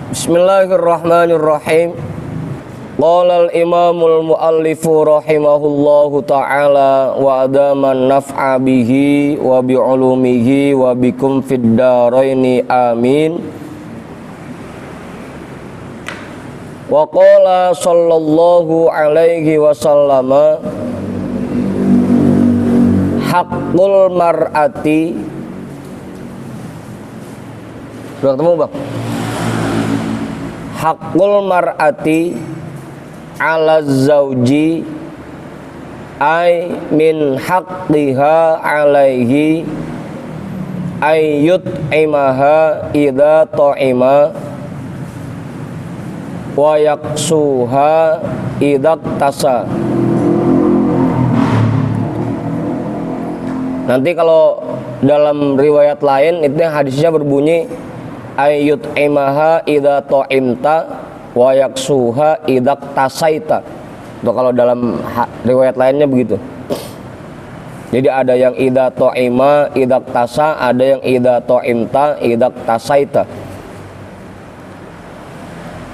Bismillahirrahmanirrahim. Qala al-imamul muallifu rahimahullahu ta'ala wa adaman naf'a bihi wa bi'ulumihi wa bikum fid daraini amin. Wa qala sallallahu alaihi wasallama haqqul mar'ati. Sudah ketemu Bang? Haqqul mar'ati ala zauji ay min haqqiha alaihi ayyut imaha idha ta'ima wa yaksuha idha tasa. Nanti kalau dalam riwayat lain itu hadisnya berbunyi ayyut imaha idha ta'imta wa yaksuha idak tasaita. Itu kalau dalam riwayat lainnya begitu. Jadi ada yang idza ta'ima idak tasa, ada yang idza ta'imta idak tasaita.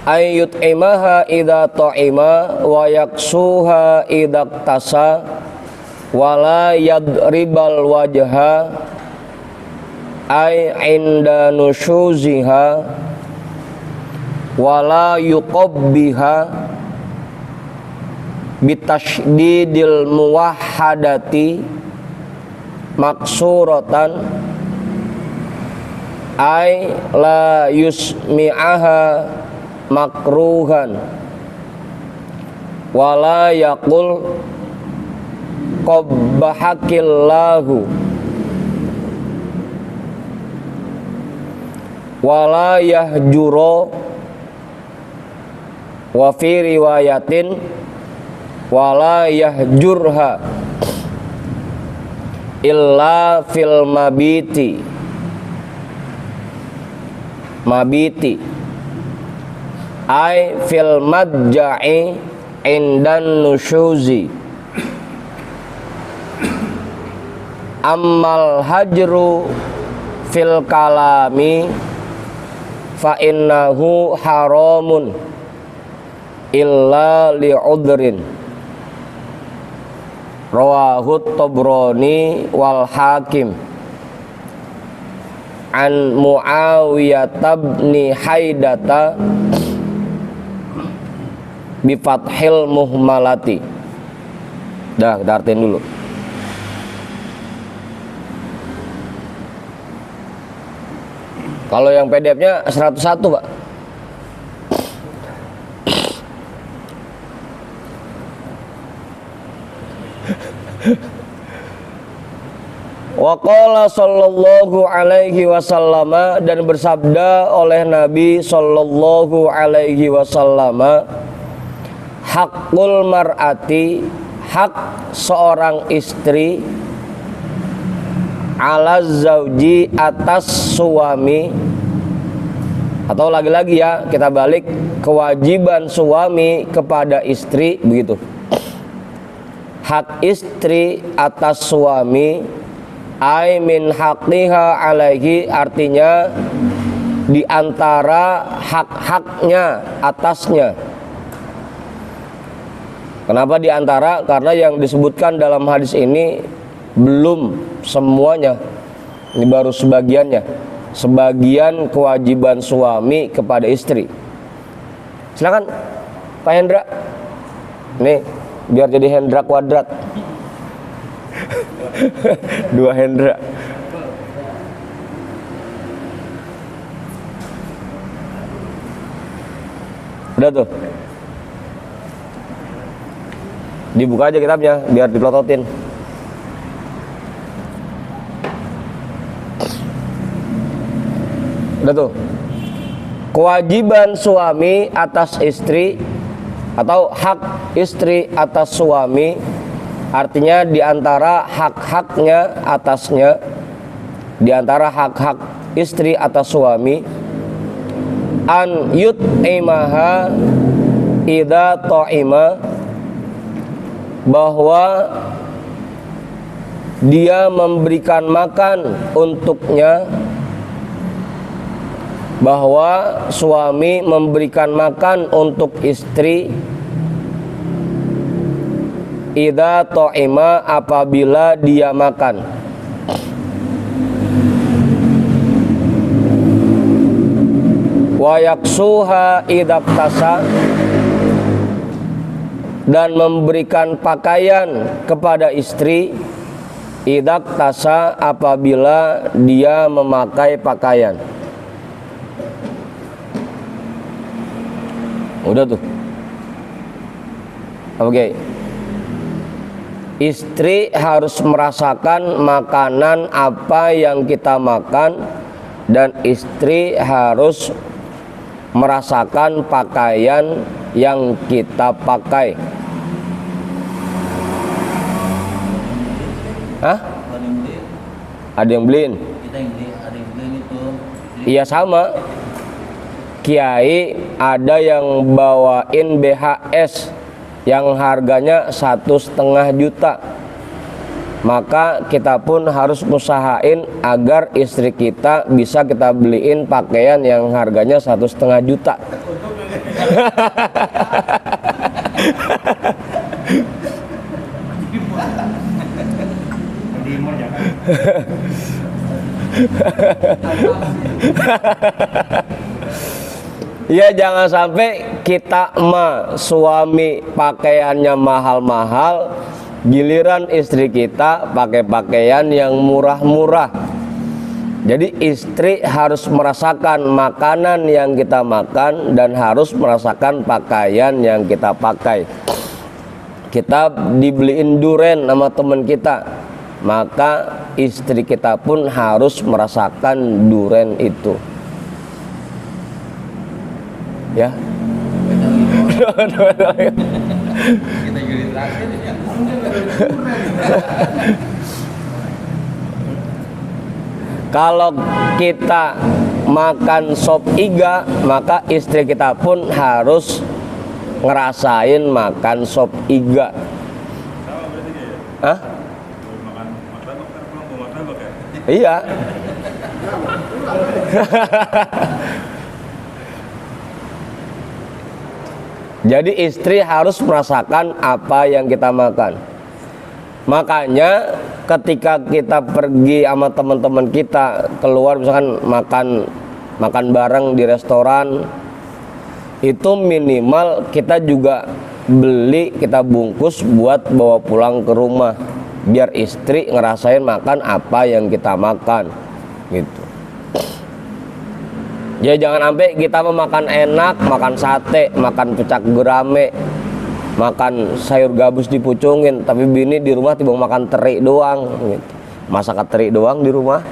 Ayyut imaha idza ta'ima wa yaksuha idak tasa wala yadribal wajha ay inda nushuziha wala yuqabbiha bitasydidil muwahhadati maksuratan ay la yusmi'aha makruhan wala yaqul qabbahakillahu wala yahjuro wa fi riwayatin wala yahjurha illa fil mabiti ay fil madja'i indan nushuzi. Ammal hajru fil kalami fa innahu haramun illa li'udrin. Rawahu Tabrani wal Hakim an Muawiyah bin Haidata bi fathil muhmalati. Dah, kita artiin dulu. Kalau yang PDF-nya 101, Pak. Wa qala sallallahu alaihi wasallam, dan bersabda oleh Nabi sallallahu alaihi wasallam, haqqul mar'ati, hak seorang istri, ala zauji, atas suami. Atau lagi-lagi ya, kita balik, kewajiban suami kepada istri, begitu. Hak istri atas suami, ay min haqqiha alaihi, artinya di antara hak-haknya atasnya. Kenapa di antara? Karena yang disebutkan dalam hadis ini belum semuanya, ini baru sebagiannya. Sebagian kewajiban suami kepada istri. Silakan Pak Hendra. Nih, biar jadi Hendra kuadrat. 2 Hendra. Udah tuh. Dibuka aja kitabnya biar dipelototin. Udah tuh. Kewajiban suami atas istri atau hak istri atas suami, artinya di antara hak-haknya atasnya, di antara hak-hak istri atas suami, an yut'imaha idza ta'ima, bahwa dia memberikan makan untuknya bahwa suami memberikan makan untuk istri idza ta'ima, apabila dia makan. Wa yaksuha idza tasa, dan memberikan pakaian kepada istri idza tasa, apabila dia memakai pakaian. Udah tuh. Oke. Istri harus merasakan makanan apa yang kita makan, dan istri harus merasakan pakaian yang kita pakai. Hah? Ada yang beliin? Kita yang beli, ada yang beli itu. Iya sama. Kiai ada yang bawain BHS yang harganya 1,5 juta. Maka kita pun harus usahain agar istri kita bisa kita beliin pakaian yang harganya 1,5 juta. Ya jangan sampai kita suami pakaiannya mahal-mahal, giliran istri kita pakai pakaian yang murah-murah. Jadi istri harus merasakan makanan yang kita makan dan harus merasakan pakaian yang kita pakai. Kita dibeliin duren sama teman kita, maka istri kita pun harus merasakan duren itu. Ya. Kita jadi terakhir ya. Kalau kita makan sop iga, maka istri kita pun harus ngerasain makan sop iga. Hah? Iya. Jadi istri harus merasakan apa yang kita makan. Makanya ketika kita pergi sama teman-teman kita keluar, misalkan makan bareng di restoran, itu minimal kita juga beli, kita bungkus buat bawa pulang ke rumah, biar istri ngerasain makan apa yang kita makan gitu. Ya jangan sampai kita makan enak, makan sate, makan pecak gurame, makan sayur gabus dipucungin, tapi bini di rumah tiba makan teri doang gitu. Masak teri doang di rumah.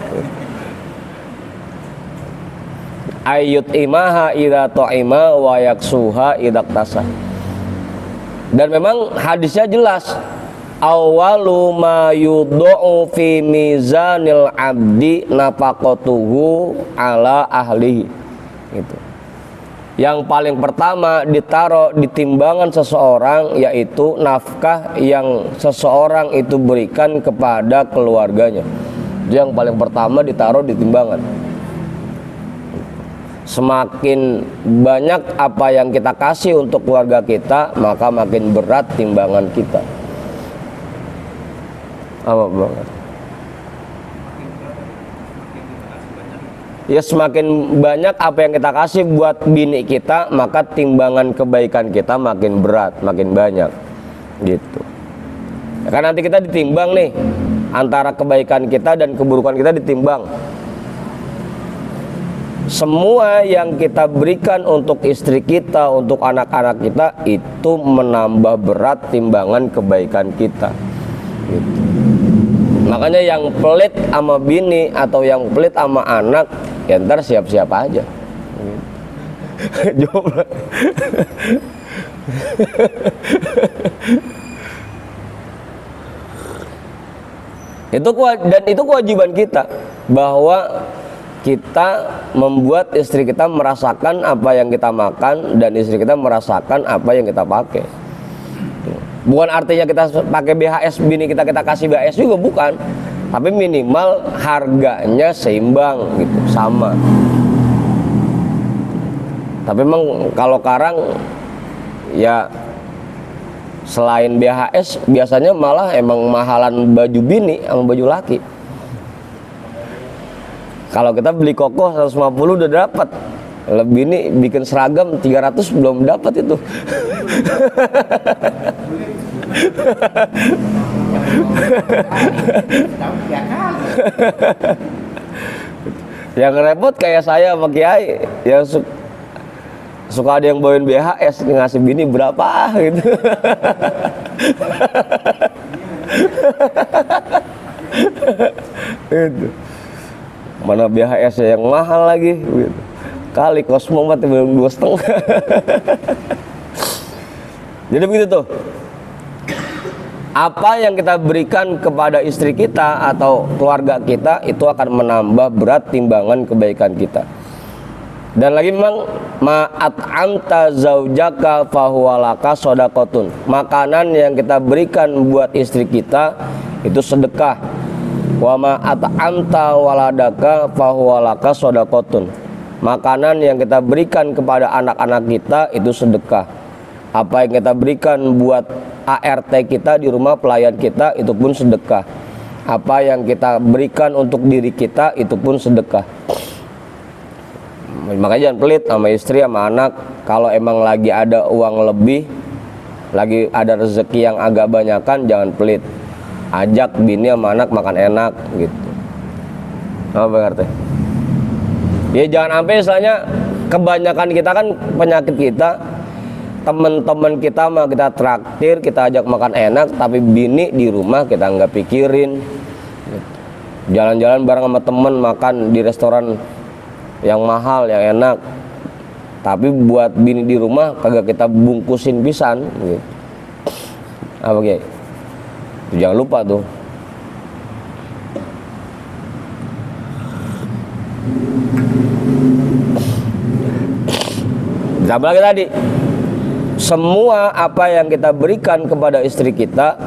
Ayyut imaha idza ta'ima wa yaksuha idza tasa. Dan memang hadisnya jelas, awwalu ma yudau fi mizanil abdi nafaqatuhu ala ahlihi. Gitu. Yang paling pertama ditaruh di timbangan seseorang yaitu nafkah yang seseorang itu berikan kepada keluarganya. Itu yang paling pertama ditaruh di timbangan. Semakin banyak apa yang kita kasih untuk keluarga kita, maka makin berat timbangan kita. Apa banget? Ya semakin banyak apa yang kita kasih buat bini kita, maka timbangan kebaikan kita makin berat, makin banyak gitu. Ya kan nanti kita ditimbang nih, antara kebaikan kita dan keburukan kita ditimbang. Semua yang kita berikan untuk istri kita, untuk anak-anak kita, itu menambah berat timbangan kebaikan kita gitu. Makanya yang pelit sama bini atau yang pelit sama anak, ya ntar siap-siap aja. itu kewajiban kita, bahwa kita membuat istri kita merasakan apa yang kita makan dan istri kita merasakan apa yang kita pakai. Bukan artinya kita pakai BHS, bini kita kasih BHS juga, bukan. Tapi minimal harganya seimbang gitu, sama. Tapi memang kalau karang ya selain BHS biasanya malah emang mahalan baju bini sama baju laki. Kalau kita beli koko 150 udah dapat. Lebih ini bikin seragam 300 belum dapat itu. Yang repot kayak saya sama Kiai yang suka ada yang bawain BHS ngasih bini berapa gitu. Itu. Mana BHS yang mahal lagi gitu. Kali Cosmo mah belum 2,5. Jadi begitu tuh. Apa yang kita berikan kepada istri kita atau keluarga kita itu akan menambah berat timbangan kebaikan kita. Dan lagi memang ma'at anta zaujaka fahuwalaka sodakotun. Makanan yang kita berikan buat istri kita itu sedekah. Wa ma'at anta waladaka fahuwalaka sodakotun. Makanan yang kita berikan kepada anak-anak kita itu sedekah. Apa yang kita berikan buat ART kita di rumah pelayan kita itu pun sedekah. Apa yang kita berikan untuk diri kita itu pun sedekah. Makanya jangan pelit sama istri sama anak. Kalau emang lagi ada uang lebih, lagi ada rezeki yang agak banyakan, jangan pelit. Ajak bini sama anak makan enak gitu. Apa ngerti? Ya jangan sampai misalnya kebanyakan kita kan penyakit kita, teman-teman kita mah kita traktir, kita ajak makan enak, tapi bini di rumah kita nggak pikirin. Jalan-jalan bareng sama temen makan di restoran yang mahal, yang enak, tapi buat bini di rumah kagak kita bungkusin pisan gitu. Apa Kiai? Jangan lupa tuh. Ditambah lagi tadi, semua apa yang kita berikan kepada istri kita,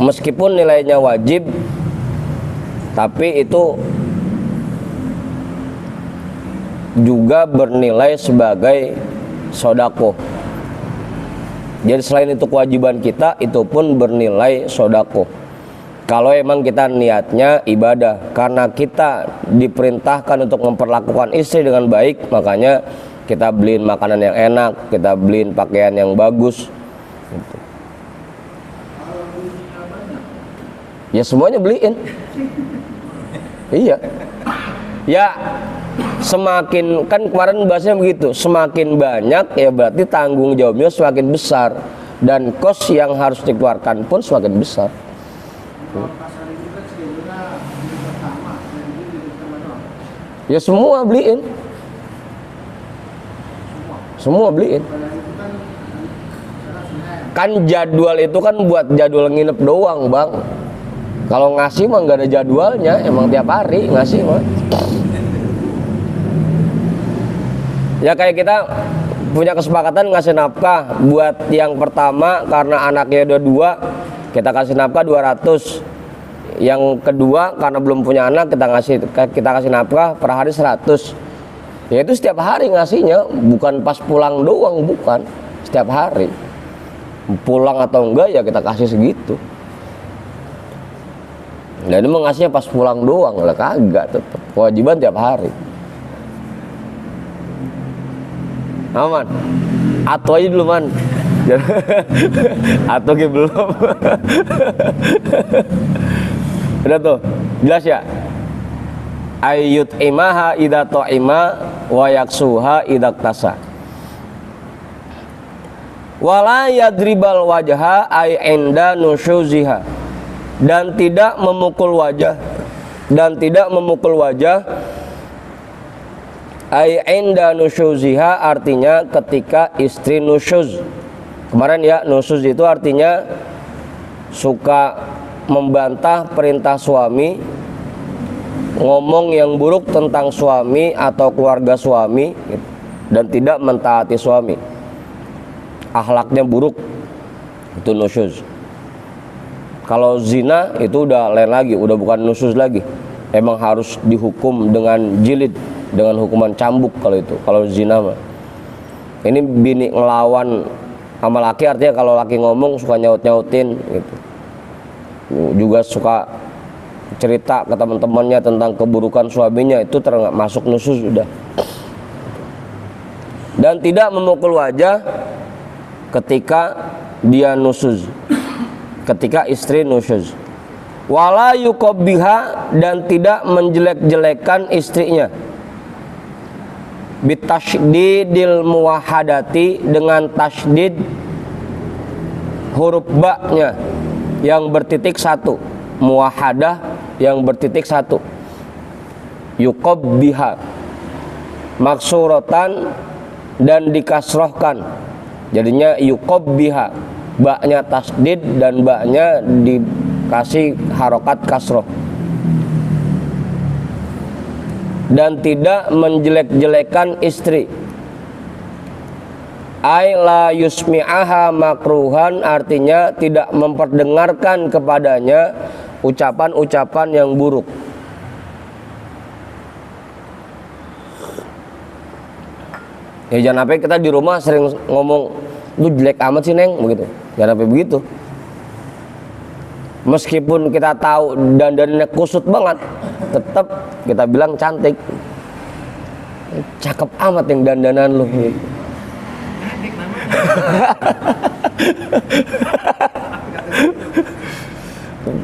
meskipun nilainya wajib, tapi itu juga bernilai sebagai sodako. Jadi selain itu kewajiban kita, itu pun bernilai sodako. Kalau emang kita niatnya ibadah, karena kita diperintahkan untuk memperlakukan istri dengan baik, makanya kita beliin makanan yang enak, kita beliin pakaian yang bagus gitu. Ya semuanya beliin. Iya. Ya semakin, kan kemarin bahasanya begitu, semakin banyak ya berarti tanggung jawabnya semakin besar, dan kos yang harus dikeluarkan pun semakin besar. Ya semua beliin. Semua beliin. Kan jadwal itu kan buat jadwal nginep doang, Bang. Kalau ngasih mah nggak ada jadwalnya, emang tiap hari ngasih mah. Ya kayak kita punya kesepakatan ngasih nafkah buat yang pertama karena anaknya udah 2, kita kasih nafkah 200. Yang kedua karena belum punya anak kita kasih nafkah per hari 100. Ya itu setiap hari ngasihnya, bukan pas pulang doang, bukan. Setiap hari. Pulang atau enggak ya kita kasih segitu. Dan ini ngasihnya pas pulang doang, lah kagak, tetap kewajiban tiap hari. Aman. Atau aja dulu man. Atau gitu belum. Udah tuh, jelas ya? Ayyut imaha idza ta'ima wa yaksuha idza tasa. Wala yadribal wajha ay inda nusyuziha. Dan tidak memukul wajah ay inda nusyuziha artinya ketika istri nusyuz. Kemarin ya, nusyuz itu artinya suka membantah perintah suami, ngomong yang buruk tentang suami atau keluarga suami dan tidak mentaati suami, akhlaknya buruk, itu nusyuz. Kalau zina itu udah lain lagi, udah bukan nusyuz lagi, emang harus dihukum dengan jilid, dengan hukuman cambuk kalau zina mah. Ini bini ngelawan sama laki, artinya kalau laki ngomong suka nyaut-nyautin gitu. Juga suka cerita ke teman-temannya tentang keburukan suaminya, itu termasuk nusyuz sudah. Dan tidak memukul wajah ketika dia nusyuz, ketika istri nusyuz. Wala yuqabbiha, dan tidak menjelek-jelekan istrinya. Bitasydidil muwahhadati, dengan tasydid huruf ba-nya yang bertitik satu, muwahhadah yang bertitik satu. Yuqabbiha maksuratan, dan dikasrohkan, jadinya yuqabbiha, ba-nya tasydid dan ba-nya dikasih harokat kasroh. Dan tidak menjelek-jelekan istri. Ai la yusmi'aha makruhan, artinya tidak memperdengarkan kepadanya ucapan-ucapan yang buruk. Ya jangan sampai kita di rumah sering ngomong, lu jelek amat sih Neng, begitu. Jangan sampai begitu. Meskipun kita tahu dandannya kusut banget, tetap kita bilang cantik. Cakep amat yang dandanan lu gitu.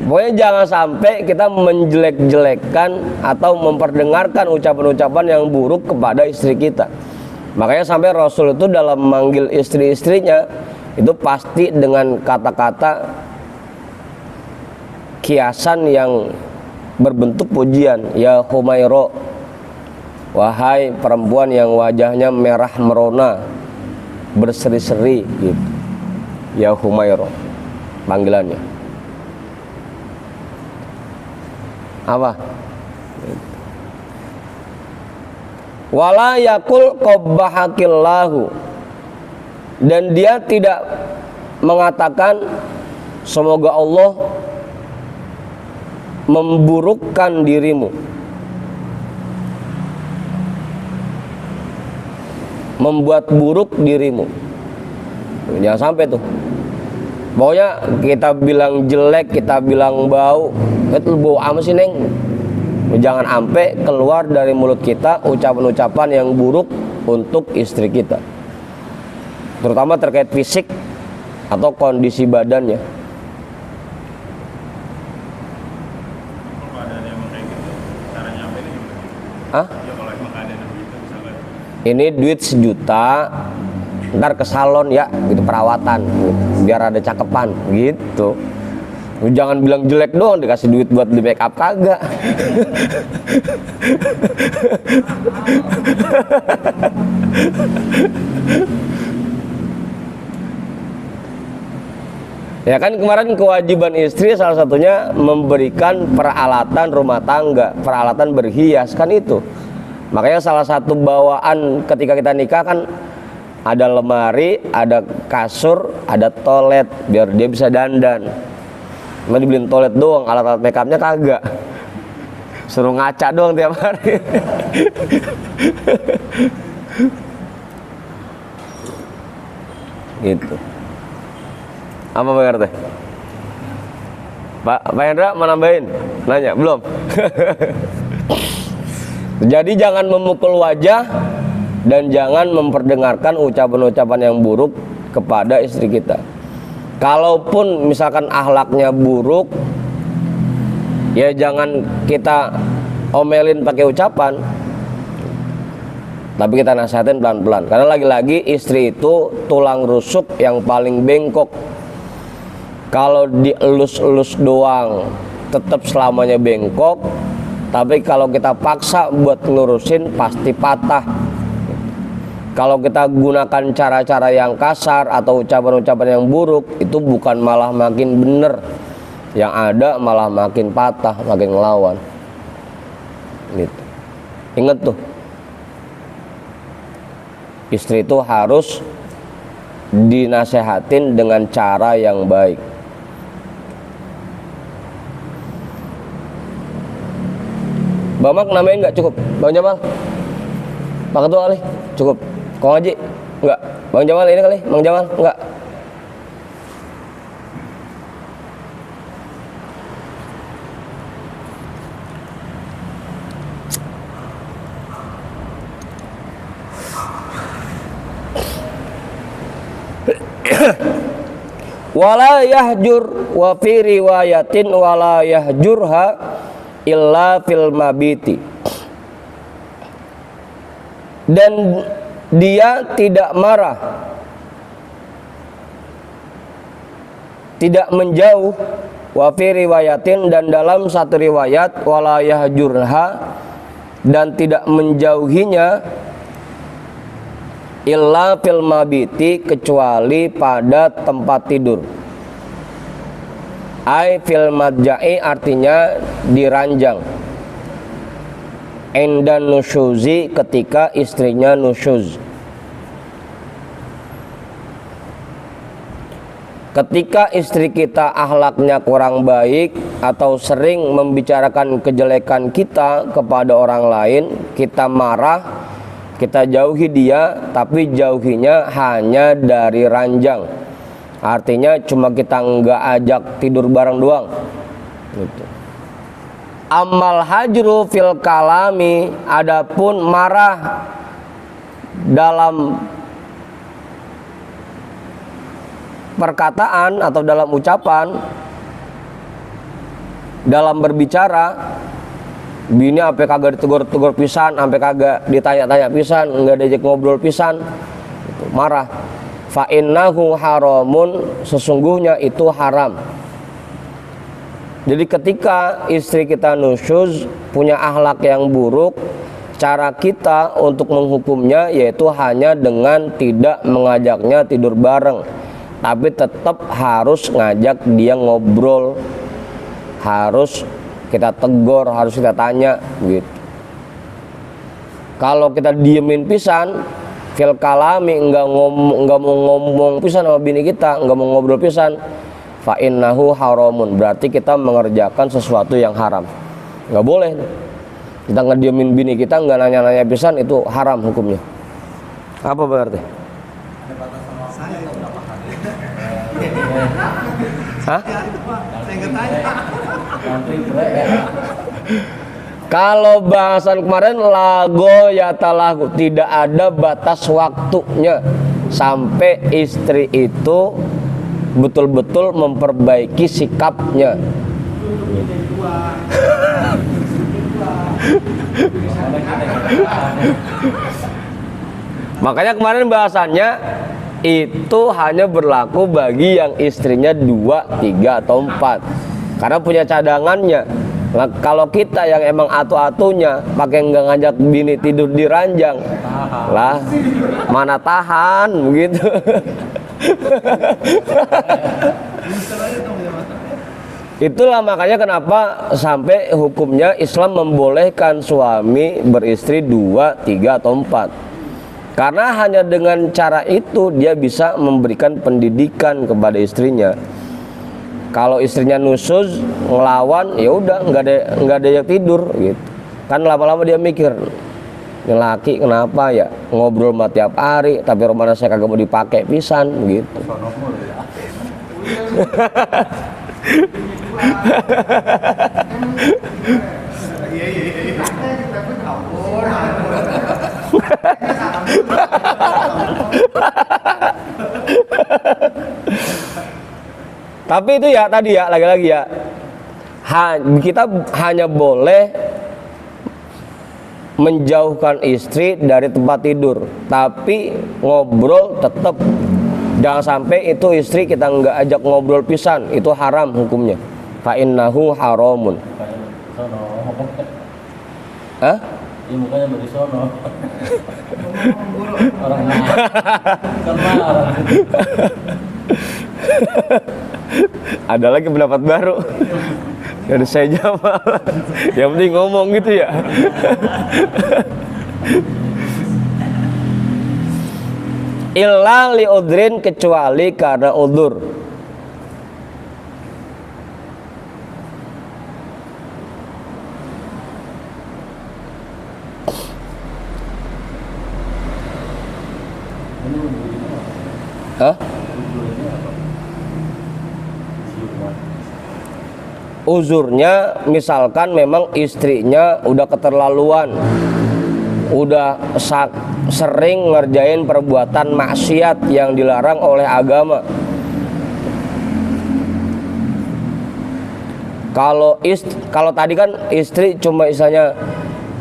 Pokoknya jangan sampai kita menjelek-jelekkan atau memperdengarkan ucapan-ucapan yang buruk kepada istri kita. Makanya sampai Rasul itu dalam memanggil istri-istrinya itu pasti dengan kata-kata kiasan yang berbentuk pujian. Ya Humaira, wahai perempuan yang wajahnya merah merona, berseri-seri gitu. Ya Humaira panggilannya. Apa? Wala yakul qabbahakillahu, dan dia tidak mengatakan semoga Allah memburukkan dirimu, membuat buruk dirimu. Jangan sampai tuh. Pokoknya kita bilang jelek, kita bilang bau, itu bau amat sih Neng. Jangan sampai keluar dari mulut kita ucapan-ucapan yang buruk untuk istri kita, terutama terkait fisik atau kondisi badannya. Kalau ada yang kayak gitu, cara nyampe ini gimana? Hah? Ya kalau emang ada yang begitu misalnya. Ini duit 1 juta, ntar ke salon ya, gitu perawatan, gitu, biar ada cakepan, gitu. Jangan bilang jelek doang dikasih duit buat beli make up, kagak. Ya kan kemarin kewajiban istri salah satunya memberikan peralatan rumah tangga, peralatan berhias kan itu. Makanya salah satu bawaan ketika kita nikah kan ada lemari, ada kasur, ada toilet biar dia bisa dandan. Cuma dibeliin toilet doang, alat-alat make upnya kagak. Suruh ngaca doang tiap hari. Gitu. Apa Bang RT? Pak Hendra mau nambahin? Nanya, belum? Jadi jangan memukul wajah dan jangan memperdengarkan ucapan-ucapan yang buruk kepada istri kita. Kalaupun misalkan akhlaknya buruk, ya jangan kita omelin pakai ucapan, tapi kita nasihatin pelan-pelan. Karena lagi-lagi istri itu tulang rusuk yang paling bengkok. Kalau dielus-elus doang tetap selamanya bengkok, tapi kalau kita paksa buat ngurusin pasti patah. Kalau kita gunakan cara-cara yang kasar atau ucapan-ucapan yang buruk, itu bukan malah makin bener, yang ada malah makin patah, makin ngelawan. Gitu. Ingat tuh, istri itu harus dinasehatin dengan cara yang baik. Bamak namanya nggak cukup, Bang Jamal? Pak Ketua kali, cukup. Kong Haji, enggak. Bang Jamal ini kali, Bang Jamal, enggak. Wala yahjur wa fi riwayatin wala yahjurha illa fil mabiti. Dan dia tidak marah, tidak menjauh, wa fi riwayatin, dan dalam satu riwayat wala yahjurha, dan tidak menjauhinya, illa fil mabiti, kecuali pada tempat tidur. Ai fil madja'i, artinya di ranjang. Endan nusyuzi, ketika istrinya nusyuz. Ketika istri kita akhlaknya kurang baik atau sering membicarakan kejelekan kita kepada orang lain, kita marah, kita jauhi dia, tapi jauhinya hanya dari ranjang. Artinya cuma kita nggak ajak tidur bareng doang gitu. Amal hajru fil kalami, adapun marah dalam perkataan atau dalam ucapan, dalam berbicara, bini sampai kagak ditegur-tegur pisan, sampai kagak ditanya-tanya pisan, enggak diajak ngobrol pisan, itu marah. Fa innahu haramun, sesungguhnya itu haram. Jadi ketika istri kita nusyuz, punya akhlak yang buruk, cara kita untuk menghukumnya yaitu hanya dengan tidak mengajaknya tidur bareng, tapi tetap harus ngajak dia ngobrol, harus kita tegur, harus kita tanya gitu. Kalau kita diemin pisan, fil kalami, enggak mau ngomong pisan sama bini kita, enggak mau ngobrol pisan, fa innahu haramun, berarti kita mengerjakan sesuatu yang haram. Enggak boleh kita ngediemin bini kita, enggak nanya-nanya pisan, itu haram hukumnya. Apa berarti? Ada batas sama saya atau berapa kali? Hah? Saya nggak tanya. Nanti ya. Kalau bahasan kemarin lago ya talahu, tidak ada batas waktunya sampai istri itu betul-betul memperbaiki sikapnya. Makanya kemarin bahasannya itu hanya berlaku bagi yang istrinya 2, 3, atau 4, karena punya cadangannya. Nah, kalau kita yang emang atu-atunya pakai nggak ngajak bini tidur di ranjang, lah mana tahan begitu. Itulah makanya kenapa sampai hukumnya Islam membolehkan suami beristri 2, 3, atau 4. Karena hanya dengan cara itu dia bisa memberikan pendidikan kepada istrinya. Kalau istrinya nusuz, ngelawan, ya udah nggak ada yang tidur gitu. Kan lama-lama dia mikir, ini laki kenapa ya ngobrol sama tiap hari, tapi rumahnya saya kagak mau dipakai pisan gitu. Tapi itu ya tadi ya, lagi-lagi ya, kita hanya boleh menjauhkan istri dari tempat tidur, tapi ngobrol tetap. Jangan sampai itu istri kita nggak ajak ngobrol pisan, itu haram hukumnya. Fa innahu haramun. Hah? Ini mukanya dari sono. Orang marah. Ada lagi pendapat baru dari saya Jamal. Yang penting ngomong gitu ya. Illa li udrin, kecuali karena udzur. Ini ujungnya apa? Hah? Ujungnya apa? Siuman. Uzurnya misalkan memang istrinya udah keterlaluan, udah sering ngerjain perbuatan maksiat yang dilarang oleh agama. Kalau tadi kan istri cuma misalnya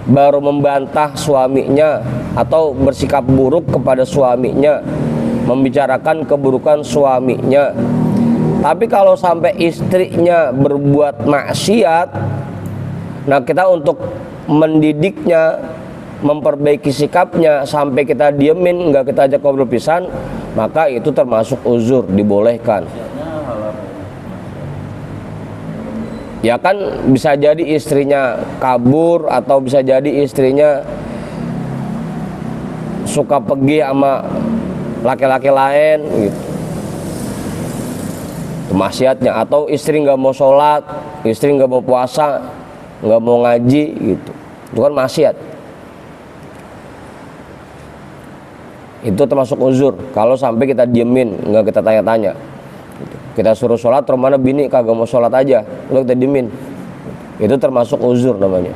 baru membantah suaminya atau bersikap buruk kepada suaminya, membicarakan keburukan suaminya. Tapi kalau sampai istrinya berbuat maksiat, nah kita untuk mendidiknya, memperbaiki sikapnya sampai kita diemin, nggak kita ajak ngobrol pisan, maka itu termasuk uzur, dibolehkan. Maksudnya hal apa? Ya kan bisa jadi istrinya kabur atau bisa jadi istrinya suka pergi sama laki-laki lain gitu. Itu maksiatnya. Atau istri nggak mau sholat, istri nggak mau puasa, nggak mau ngaji gitu. Itu kan maksiat. Itu termasuk uzur. Kalau sampai kita diemin, nggak kita tanya-tanya. Kita suruh sholat, rumahnya bini kagak mau sholat aja, udah kita diemin. Itu termasuk uzur namanya.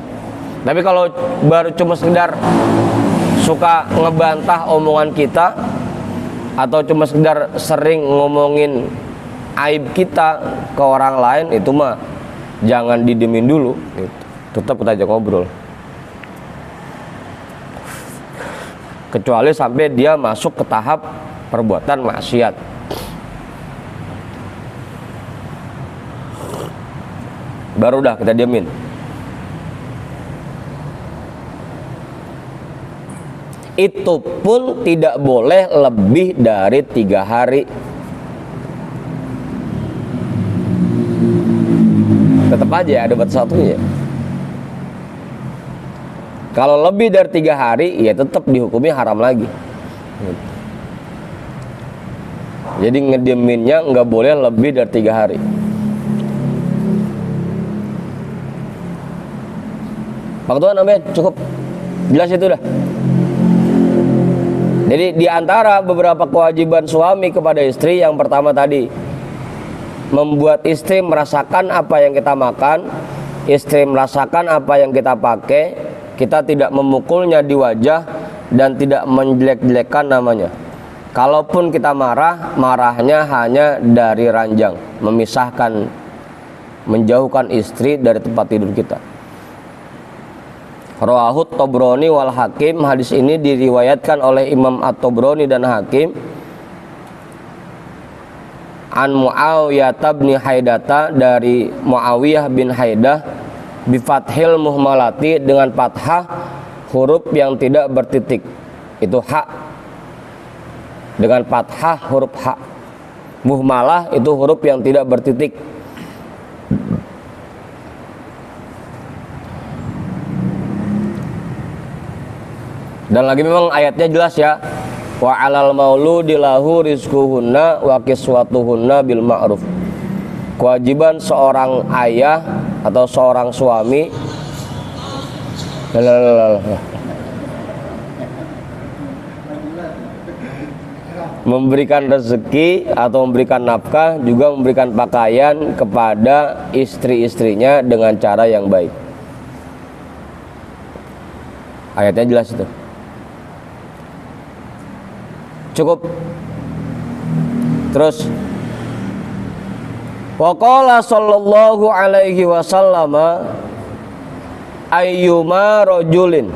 Tapi kalau baru cuma sekedar suka ngebantah omongan kita, atau cuma sekedar sering ngomongin aib kita ke orang lain, itu mah jangan didiemin dulu gitu. Tetap kita ajak ngobrol. Kecuali sampai dia masuk ke tahap perbuatan maksiat. Baru dah kita diemin. Itu pun tidak boleh lebih dari 3 hari. Tetap aja ada batas waktunya. Kalau lebih dari 3 hari, ya tetap dihukumi haram lagi. Jadi ngedieminnya nggak boleh lebih dari 3 hari. Pak Tuhan, amin, cukup jelas itu dah. Jadi di antara beberapa kewajiban suami kepada istri, yang pertama tadi, membuat istri merasakan apa yang kita makan, istri merasakan apa yang kita pakai, kita tidak memukulnya di wajah dan tidak menjelek-jelekan namanya. Kalaupun kita marah, marahnya hanya dari ranjang, memisahkan, menjauhkan istri dari tempat tidur kita. Rawahut Tobroni wal Hakim, hadis ini diriwayatkan oleh Imam At-Tobroni dan Hakim. An Muawiyah bin Haidata, dari Muawiyah bin Haidah, bifathil muhmalati, dengan fathah huruf yang tidak bertitik, itu ha, dengan fathah huruf ha. Muhmalah itu huruf yang tidak bertitik. Dan lagi memang ayatnya jelas ya, wa 'alal mauludi lahu rizquhunna wa kiswatuhunna bil ma'ruf. Kewajiban seorang ayah atau seorang suami memberikan rezeki atau memberikan nafkah, juga memberikan pakaian kepada istri-istrinya dengan cara yang baik. Ayatnya jelas itu. Cukup. Terus waqala sallallahu alaihi wasallam, ayyuma rajulin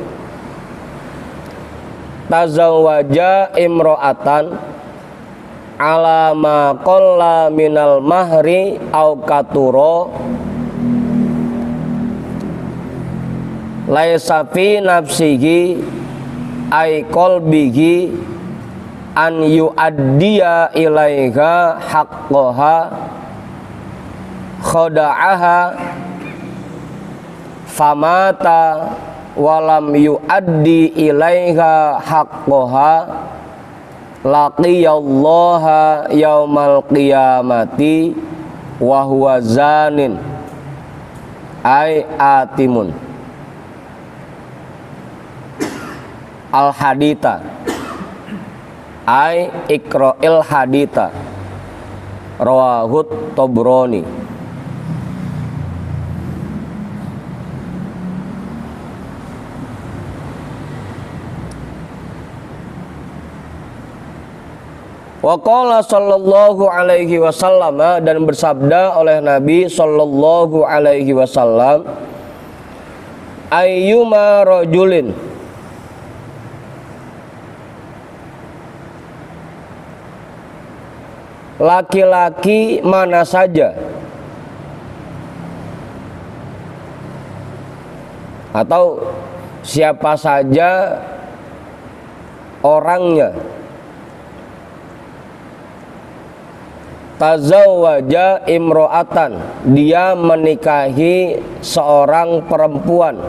tazawwaja imra'atan ala ma qalla minal mahri au katuro laisa fi nafsihi ay qalbihi an yu'addiya ilaiha haqqaha khada'aha famata walam yu'addi ilaiha haqqaha laqiyallaha yaumal qiyamati wa huwa zanin ay atimun. Al-Haditha ai ikra'il haditha rawahut Tabrani. Wa qala sallallahu alaihi wasallam, dan bersabda oleh Nabi sallallahu alaihi wasallam, ayyuma rajulin laki-laki mana saja atau siapa saja orangnya tazawwaja imro'atan, dia menikahi seorang perempuan.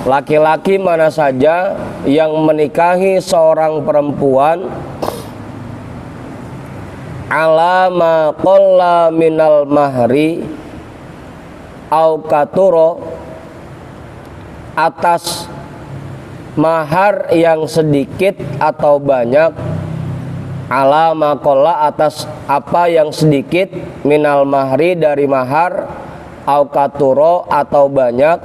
Laki-laki mana saja yang menikahi seorang perempuan ala ma qalla minal mahri au katuro, atas mahar yang sedikit atau banyak, ala ma qalla, atas apa yang sedikit, minal mahri dari mahar, au katuro atau banyak,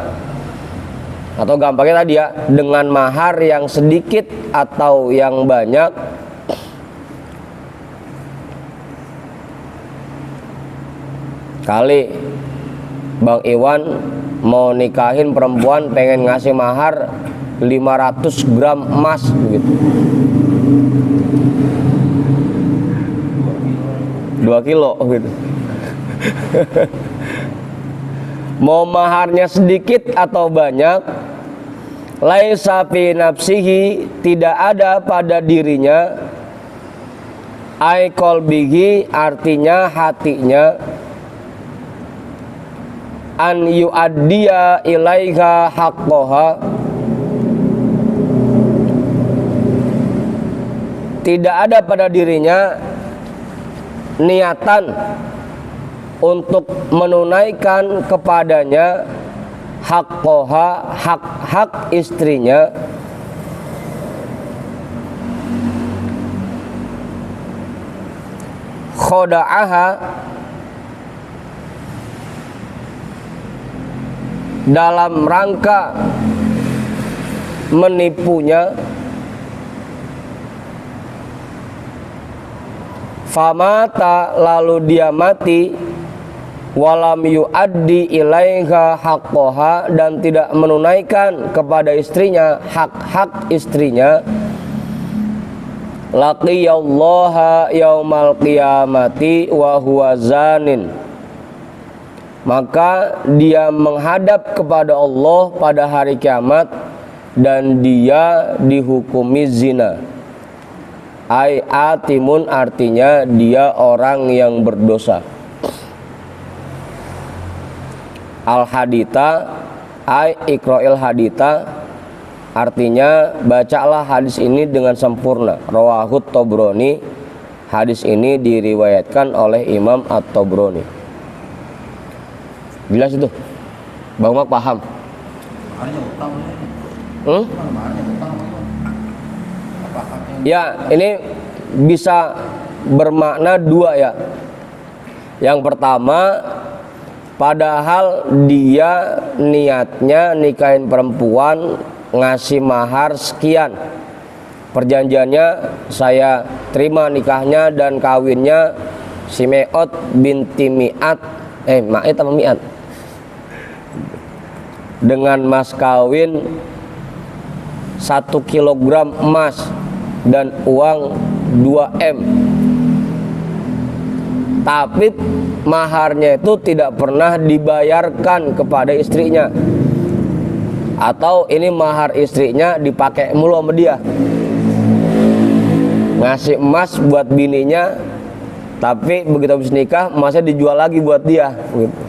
atau gampangnya tadi ya, dengan mahar yang sedikit atau yang banyak, kali Bang Iwan mau nikahin perempuan, pengen ngasih mahar 500 gram emas begitu, 2 kilo gitu. Mau maharnya sedikit atau banyak, laisa fi nafsihi, tidak ada pada dirinya, ai qalbihi, artinya hatinya, an yu'addiya ilaiha haqqaha, tidak ada pada dirinya niatan untuk menunaikan kepadanya haqqaha, hak-hak istrinya, khoda'aha, dalam rangka menipunya, famata, lalu dia mati, walam yu'addi ilaiha haqqaha, dan tidak menunaikan kepada istrinya hak-hak istrinya, laqiyallaha yaumal qiyamati wa huwa zanin, maka dia menghadap kepada Allah pada hari kiamat dan dia dihukumi zina. Ai atimun, artinya dia orang yang berdosa. Al hadita ai ikra'il hadita, artinya bacalah hadis ini dengan sempurna. Rawahut Tabrani, hadis ini diriwayatkan oleh Imam At-Tabrani. Jelas itu? Bang Mak paham? Maharnya utang. Maharnya utang. Ya, ini bisa bermakna dua ya. Yang pertama, padahal dia niatnya nikahin perempuan, ngasih mahar sekian, perjanjiannya saya terima nikahnya dan kawinnya si Me'ot binti Mi'at, Ma'it apa Mi'at, dengan mas kawin 1 kilogram emas dan uang 2 M. Tapi maharnya itu tidak pernah dibayarkan kepada istrinya, atau ini mahar istrinya dipakai mulu sama dia, ngasih emas buat bininya, tapi begitu habis nikah emasnya dijual lagi buat dia gitu.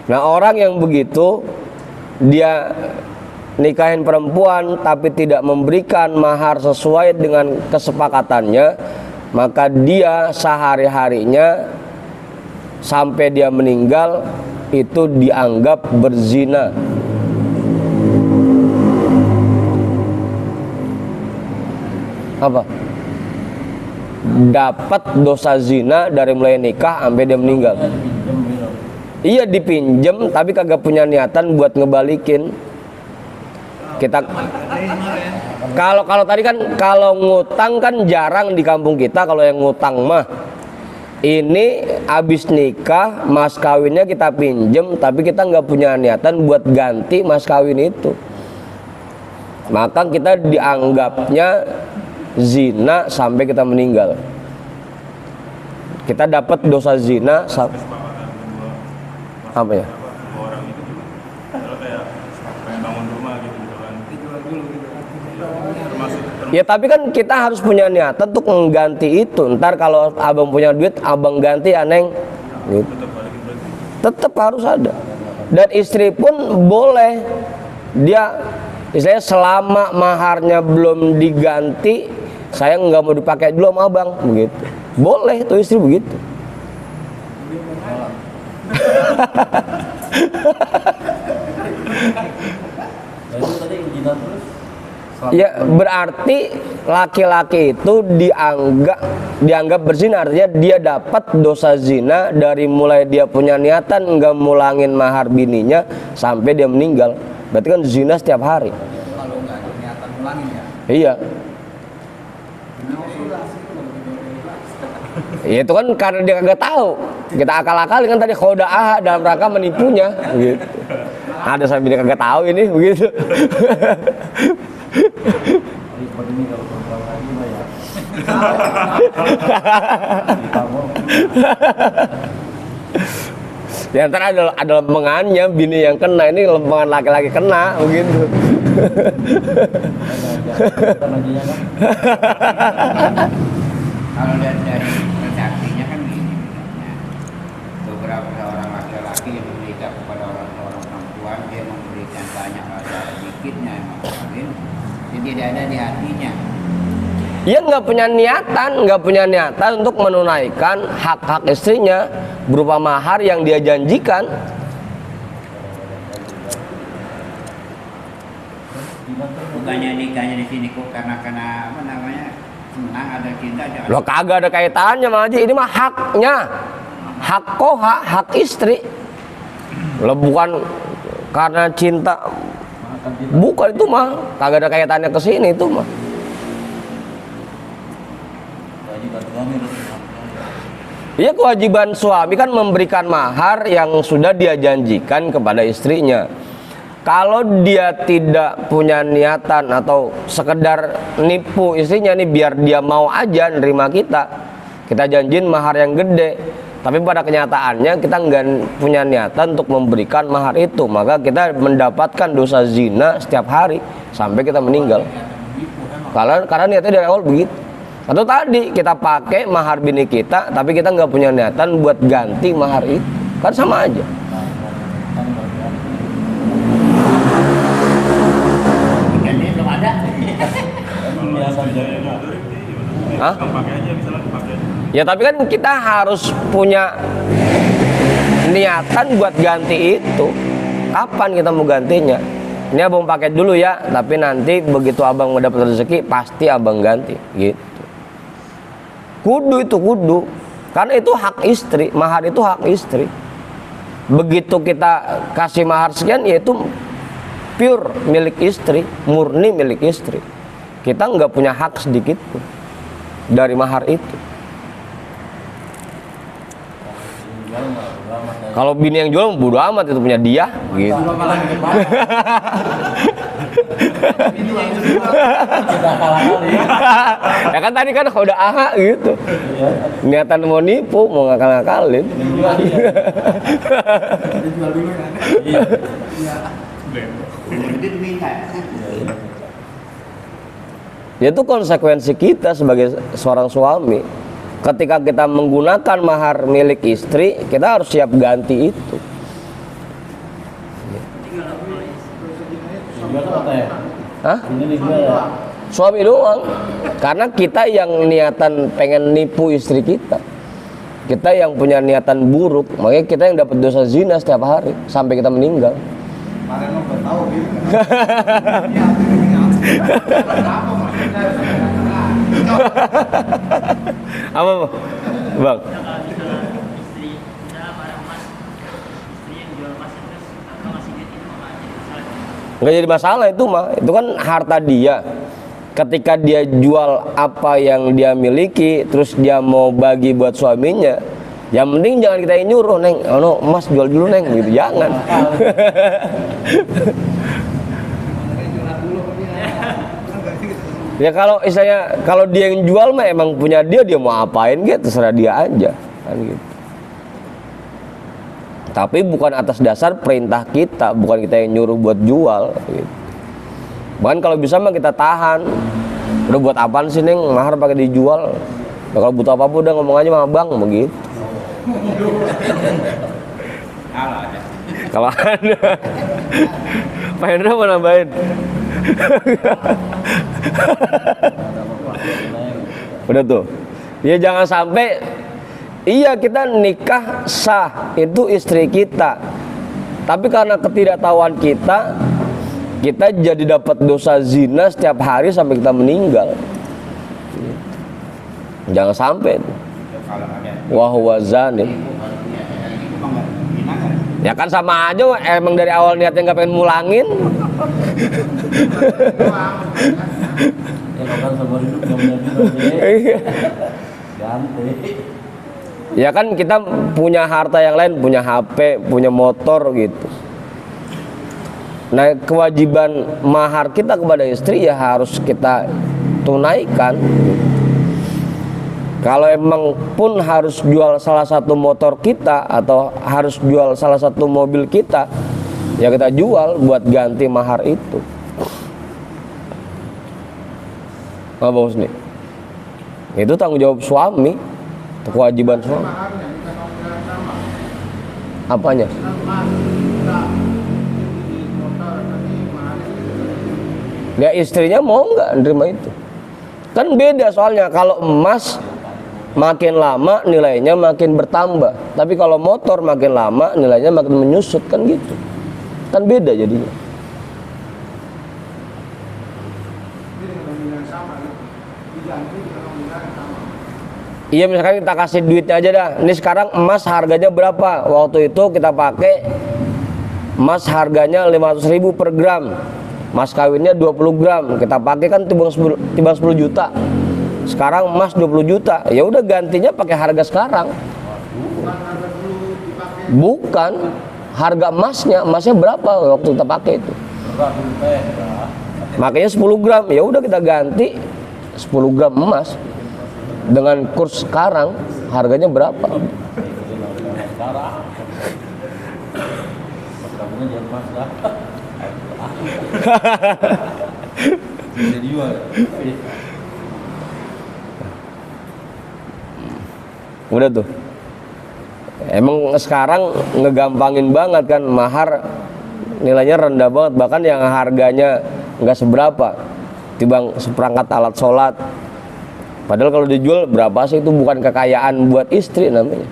Nah, orang yang begitu, dia nikahin perempuan tapi tidak memberikan mahar sesuai dengan kesepakatannya, maka dia sehari-harinya sampai dia meninggal itu dianggap berzina. Apa? Dapat dosa zina dari mulai nikah sampai dia meninggal. Iya dipinjem tapi kagak punya niatan buat ngebalikin. Kita kalau tadi kan kalau ngutang kan jarang di kampung kita. Kalau yang ngutang mah ini abis nikah mas kawinnya kita pinjem tapi kita nggak punya niatan buat ganti mas kawin itu, maka kita dianggapnya zina sampai kita meninggal. Kita dapat dosa zina apa ya? Dua orang itu juga. Kalau kayak bangun rumah gitu misalkan. Termasuk Ya tapi kan kita harus punya niatan untuk mengganti itu. Ntar kalau abang punya duit, abang ganti ya neng gitu. tetap balikin berarti. Tetap harus ada. Dan istri pun boleh, dia istilahnya selama maharnya belum diganti, saya nggak mau dipakai dulu sama abang, begitu. Boleh tuh istri begitu. Ya berarti laki-laki itu dianggap berzina, artinya dia dapat dosa zina dari mulai dia punya niatan nggak mulangin mahar bininya sampai dia meninggal. Berarti kan zina setiap hari. Kalau nggak ada niatan ulangin ya. Iya. Ya itu kan karena dia kagak tahu. Kita akal-akali kan tadi khoda'ah dalam rangka menipunya gitu. Ada sampai dia kagak tahu ini begitu. Begini kalau perempuan lagi mah ya. Ya ntar ada lempengannya bini yang kena, ini lempengan laki-laki kena begitu. Kalau lihat dari transaksinya kan gini misalnya, beberapa orang laki-laki yang menikah kepada orang perempuan, dia memberikan banyak pada dikitnya yang mau kawin, jadi tidak ada di hatinya. Dia nggak punya niatan untuk menunaikan hak-hak istrinya berupa mahar yang dia janjikan. Bukannya nikahnya di sini kok karena apa namanya, senang, ada cinta, ada. Loh kagak ada kaitannya sama Haji, ini mah haknya. Hak koha, hak istri. Loh bukan karena cinta. Bukan, itu mah kagak ada kaitannya ke sini itu mah. Iya, kewajiban suami kan memberikan mahar yang sudah dia janjikan kepada istrinya. Kalau dia tidak punya niatan atau sekedar nipu istrinya nih biar dia mau aja nerima kita janjiin mahar yang gede, tapi pada kenyataannya kita nggak punya niatan untuk memberikan mahar itu, maka kita mendapatkan dosa zina setiap hari sampai kita meninggal. Karena niatnya dari awal begitu. Atau tadi kita pakai mahar bini kita tapi kita nggak punya niatan buat ganti mahar itu, kan sama aja. Ganti belum ada. Hah? Pakai aja misalnya pakai. Ya tapi kan kita harus punya niatan buat ganti itu. Kapan kita mau gantinya? Ini abang pakai dulu ya, tapi nanti begitu abang mendapat rezeki pasti abang ganti gitu. Kudu, karena itu hak istri, mahar itu hak istri. Begitu kita kasih mahar sekian, yaitu pure milik istri, murni milik istri. Kita nggak punya hak sedikit pun dari mahar itu. Kalau bini yang jual bodo amat, itu punya dia gitu. Ya kan tadi kan udah aha gitu. Niatan mau nipu, mau ngakal-ngakalin. Itu diminta. Ya itu konsekuensi kita sebagai seorang suami. Ketika kita menggunakan mahar milik istri, kita harus siap ganti itu. Hah? Suami doang. Karena kita yang niatan pengen nipu istri kita. Kita yang punya niatan buruk, makanya kita yang dapat dosa zina setiap hari sampai kita meninggal. Kemarin lo nggak tahu gitu. Ini apa maksudnya? Apa bang? Nggak jadi masalah itu mah, itu kan harta dia. Ketika dia jual apa yang dia miliki, terus dia mau bagi buat suaminya, yang penting jangan kita yang nyuruh, neng, oh, mas jual dulu neng, gitu, jangan. Ya kalau istilahnya, kalau dia yang jual mah emang punya dia mau apain gitu, terserah dia aja, kan gitu. Tapi bukan atas dasar perintah kita, bukan kita yang nyuruh buat jual gitu. Bahkan kalau bisa mah kita tahan. Udah buat apaan sih neng, mahar pakai dijual. Nah, kalau butuh apa-apa udah ngomong aja sama bang, begitu. Kalau ada Pak Hendra mau nambahin. Udah tuh. Ya jangan sampai iya kita nikah sah, itu istri kita. Tapi karena ketidaktahuan kita jadi dapat dosa zina setiap hari sampai kita meninggal. Jangan sampai. Wa huwa zani. Ya kan sama aja, emang dari awal niatnya nggak pengen mulangin. Ya kan kita punya harta yang lain, punya HP, punya motor gitu. Nah kewajiban mahar kita kepada istri ya harus kita tunaikan. Kalau emang pun harus jual salah satu motor kita atau harus jual salah satu mobil kita, ya kita jual buat ganti mahar itu. Apa bos nih? Itu tanggung jawab suami, itu kewajiban suami. Apanya? Ya istrinya mau nggak nerima itu? Kan beda soalnya, kalau emas makin lama nilainya makin bertambah, tapi kalau motor makin lama nilainya makin menyusut, kan gitu. Kan beda jadinya. Iya misalkan kita kasih duitnya aja dah. Ini sekarang emas harganya berapa? Waktu itu kita pakai emas harganya 500.000 per gram. Mas kawinnya 20 gram. Kita pakai kan timbang 10 juta. Sekarang emas 20 juta. Ya udah gantinya pakai harga sekarang. Bukan harga emasnya. Emasnya berapa waktu kita pakai itu? Makanya 10 gram. Ya udah kita ganti 10 gram emas. Dengan kurs sekarang harganya berapa? Udah tuh. Emang sekarang ngegampangin banget kan, mahar nilainya rendah banget, bahkan yang harganya nggak seberapa timbang seperangkat alat sholat. Padahal kalau dijual berapa sih, itu bukan kekayaan buat istri namanya.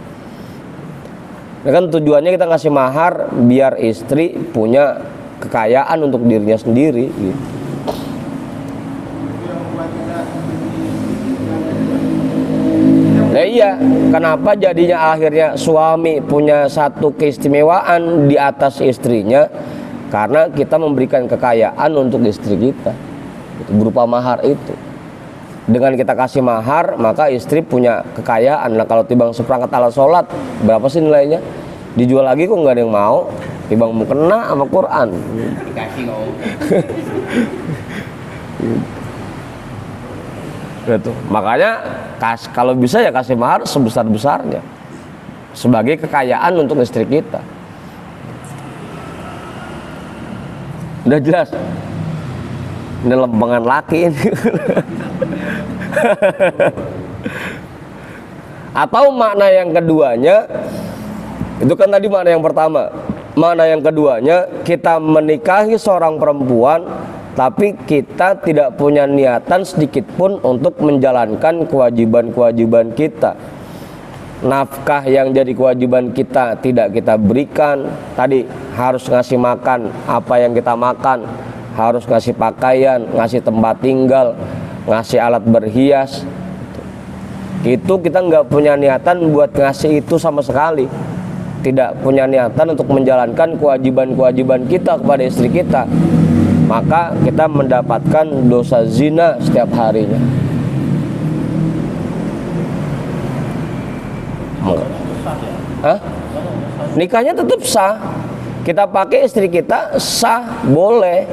Nah kan tujuannya kita ngasih mahar biar istri punya kekayaan untuk dirinya sendiri gitu. Nah iya, kenapa jadinya akhirnya suami punya satu keistimewaan di atas istrinya? Karena kita memberikan kekayaan untuk istri kita berupa mahar itu. Dengan kita kasih mahar, maka istri punya kekayaan. Nah kalau timbang seperangkat alat sholat, berapa sih nilainya? Dijual lagi kok nggak ada yang mau. Timbang mau kena sama Quran. Dikasih kau. Gitu. Makanya kalau bisa ya kasih mahar sebesar-besarnya sebagai kekayaan untuk istri kita. Udah jelas? Ini lempengan laki ini. Atau makna yang keduanya, itu kan tadi makna yang pertama. Makna yang keduanya, kita menikahi seorang perempuan tapi kita tidak punya niatan sedikit pun untuk menjalankan kewajiban-kewajiban kita. Nafkah yang jadi kewajiban kita tidak kita berikan. Tadi harus ngasih makan apa yang kita makan, harus ngasih pakaian, ngasih tempat tinggal, ngasih alat berhias, itu kita nggak punya niatan buat ngasih itu sama sekali, tidak punya niatan untuk menjalankan kewajiban-kewajiban kita kepada istri kita, maka kita mendapatkan dosa zina setiap harinya. Hah? Nikahnya tetap sah, kita pakai istri kita sah, boleh.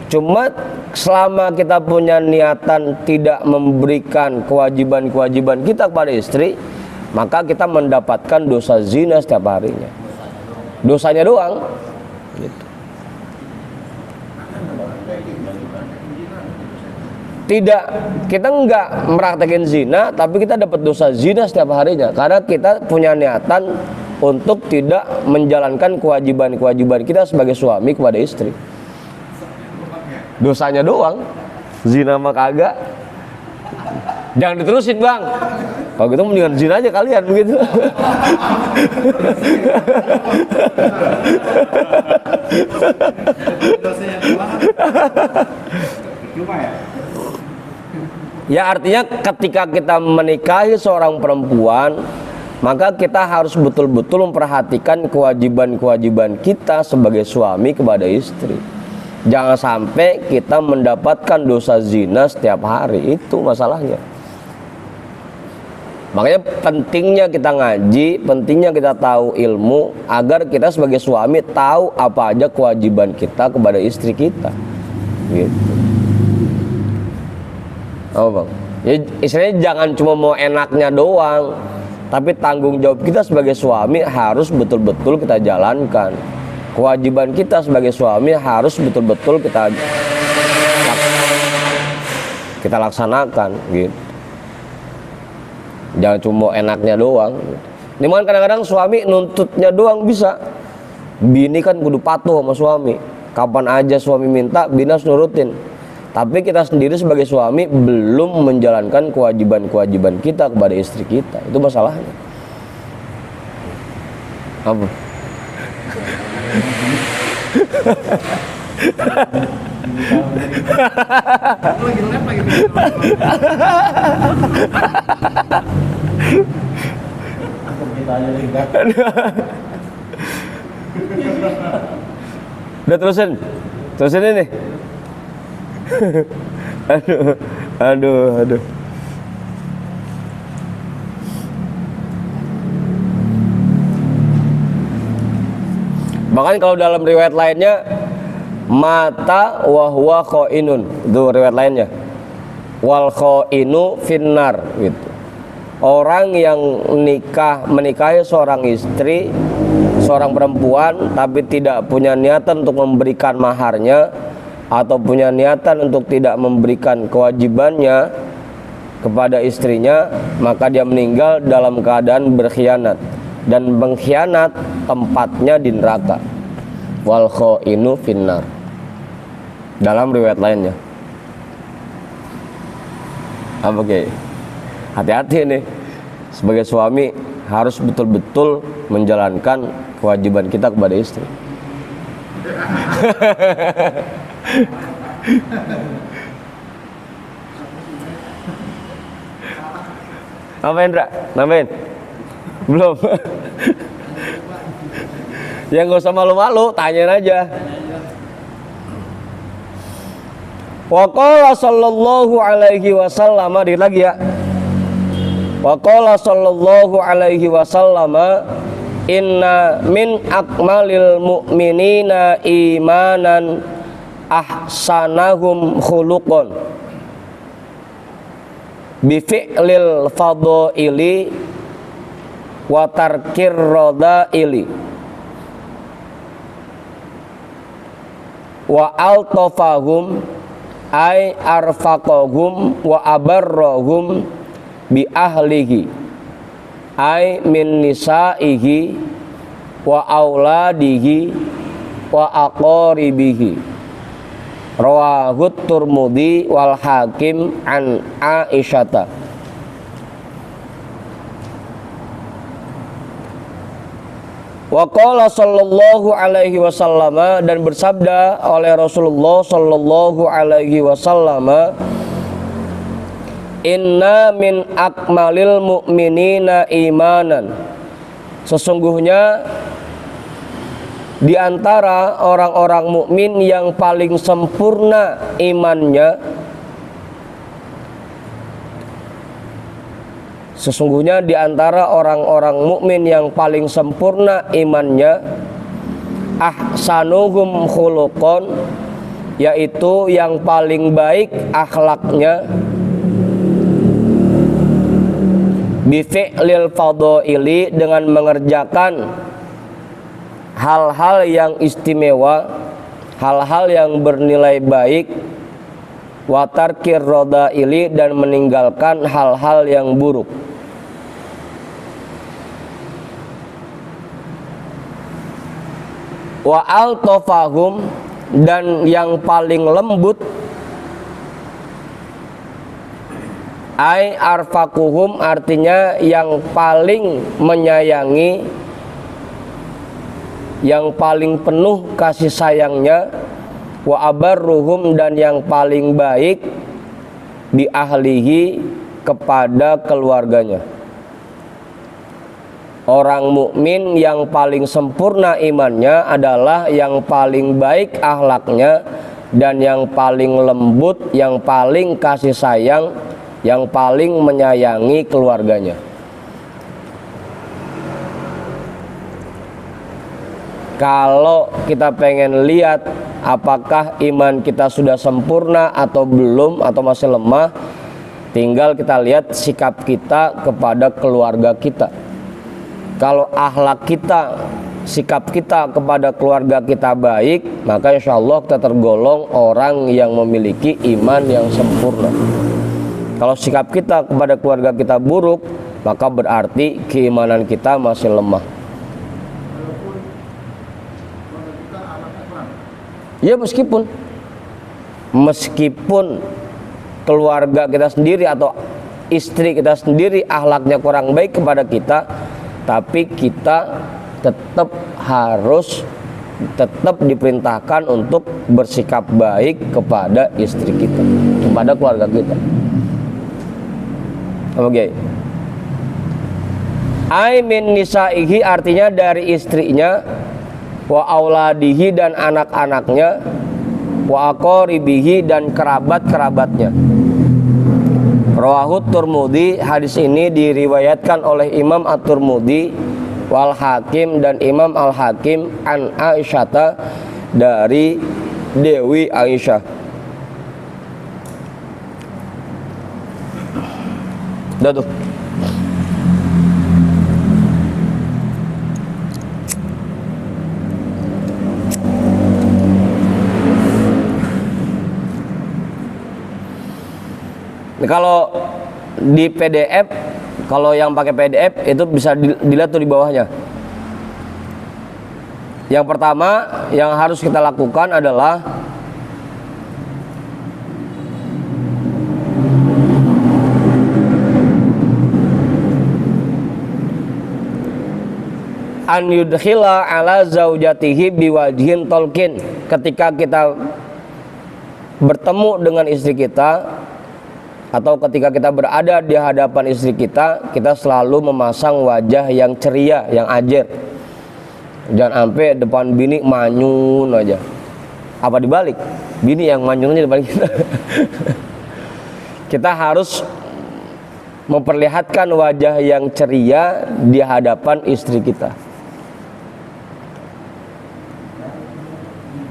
Cuma selama kita punya niatan tidak memberikan kewajiban-kewajiban kita kepada istri, maka kita mendapatkan dosa zina setiap harinya. Dosanya doang gitu. Tidak, kita enggak meraktekin zina, tapi kita dapat dosa zina setiap harinya karena kita punya niatan untuk tidak menjalankan kewajiban-kewajiban kita sebagai suami kepada istri. Dosanya doang, zina mah kagak. Jangan diterusin bang. Kalau gitu mendingan zina aja kalian begitu. Ya artinya ketika kita menikahi seorang perempuan, maka kita harus betul-betul memperhatikan kewajiban-kewajiban kita sebagai suami kepada istri. Jangan sampai kita mendapatkan dosa zina setiap hari, itu masalahnya. Makanya pentingnya kita ngaji, pentingnya kita tahu ilmu, agar kita sebagai suami tahu apa aja kewajiban kita kepada istri kita gitu. Oh bang, ya, istilahnya jangan cuma mau enaknya doang, tapi tanggung jawab kita sebagai suami harus betul-betul kita jalankan. Kewajiban kita sebagai suami harus betul-betul kita laksanakan gitu. Jangan cuma mau enaknya doang. Ini kan kadang-kadang suami nuntutnya doang bisa. Bini kan kudu patuh sama suami. Kapan aja suami minta, bini harus nurutin. Tapi kita sendiri sebagai suami belum menjalankan kewajiban-kewajiban kita kepada istri kita. Itu masalahnya. Apa? Udah terusin ini. Aduh. Bahkan kalau dalam riwayat lainnya mata wa huwa khainun, itu riwayat lainnya. Wal khainu finnar gitu. Orang yang menikahi seorang istri, seorang perempuan tapi tidak punya niatan untuk memberikan maharnya atau punya niatan untuk tidak memberikan kewajibannya kepada istrinya, maka dia meninggal dalam keadaan berkhianat, dan pengkhianat tempatnya di neraka. Wal khainu finnar. Dalam riwayat lainnya. Apa kayak? Hati-hati nih. Sebagai suami harus betul-betul menjalankan kewajiban kita kepada istri. Apa Indra? Nambahin? Belum. Ya nggak usah malu-malu, tanyain aja. Wa qala sallallahu alaihi wasallam, lagi ya. Wa qala sallallahu alaihi wasallam, inna min akmalil mu'minina imanan ahsanahum khuluqan bi fi'lil fadhaili wa tarkir radaili wa altafahum ay arfaqahum wa abarrahum bi ahlihi ay min nisaihi wa auladihi wa aqaribihi. Rawahut Tirmidzi wal Hakim an Aisyata. Wa qala sallallahu alaihi wasallam, dan bersabda oleh Rasulullah sallallahu alaihi wasallam, Inna min akmalil mu'minina imanan. Sesungguhnya di antara orang-orang mukmin yang paling sempurna imannya, sesungguhnya di antara orang-orang mukmin yang paling sempurna imannya, ahsanuhum khuluqan, yaitu yang paling baik akhlaknya, bifi'lil fadhaili, dengan mengerjakan hal-hal yang istimewa, hal-hal yang bernilai baik, wa tarkir radhaili, dan meninggalkan hal-hal yang buruk. Wa altafahum, dan yang paling lembut, ai arfaquhum, artinya yang paling menyayangi, yang paling penuh kasih sayangnya, wa abarruhum, dan yang paling baik, bi ahlihi, kepada keluarganya. Orang mukmin yang paling sempurna imannya adalah yang paling baik akhlaknya, dan yang paling lembut, yang paling kasih sayang, yang paling menyayangi keluarganya. Kalau kita pengen lihat apakah iman kita sudah sempurna atau belum, atau masih lemah, tinggal kita lihat sikap kita kepada keluarga kita. Kalau akhlak kita, sikap kita kepada keluarga kita baik, maka insya Allah kita tergolong orang yang memiliki iman yang sempurna. Kalau sikap kita kepada keluarga kita buruk, maka berarti keimanan kita masih lemah. Ya, meskipun keluarga kita sendiri atau istri kita sendiri akhlaknya kurang baik kepada kita, tapi kita tetap diperintahkan untuk bersikap baik kepada istri kita, kepada keluarga kita. Oke. Ai min nisaihi, artinya dari istrinya, wa auladihi, dan anak-anaknya, wa aqaribihi, dan kerabat-kerabatnya. Rawahu Tirmidzi, hadis ini diriwayatkan oleh Imam At-Tirmidzi, wal Hakim, dan Imam Al-Hakim, an Aisyata, dari Dewi Aisyah. Dah tuh. Kalau di PDF, kalau yang pakai PDF itu bisa dilihat tuh di bawahnya. Yang pertama yang harus kita lakukan adalah an yudkhila ala zaujatihi biwajhin tolkin. Ketika kita bertemu dengan istri kita, atau ketika kita berada di hadapan istri kita, kita selalu memasang wajah yang ceria, yang ajer. Jangan sampai depan bini manyun aja. Apa dibalik? Bini yang manyunnya depan kita. Kita harus memperlihatkan wajah yang ceria di hadapan istri kita.